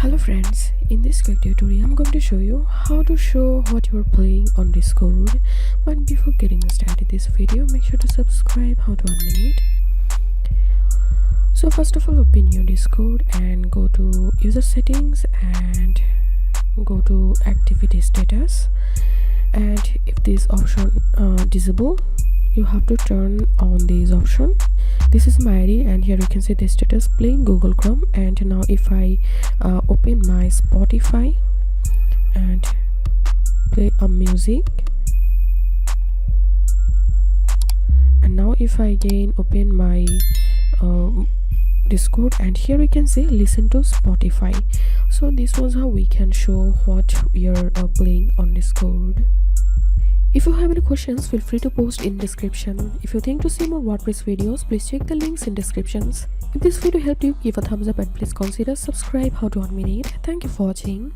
Hello friends, in this quick tutorial I'm going to show you how to show what you're playing on Discord. But before getting started this video, make sure to subscribe. How to unmute it. So first of all, open your Discord and go to user settings and go to activity status, and if this option disable, you have to turn on this option. This is my ID and here you can see the status playing Google Chrome. And now if I open my Spotify and play a music, and now if I again open my Discord, and here we can say listen to Spotify. So this was how we can show what we are playing on Discord. If you have any questions, feel free to post in description. If you think to see more WordPress videos, please check the links in descriptions. If this video helped you, give a thumbs up and please consider subscribe. How to unmute it. Thank you for watching.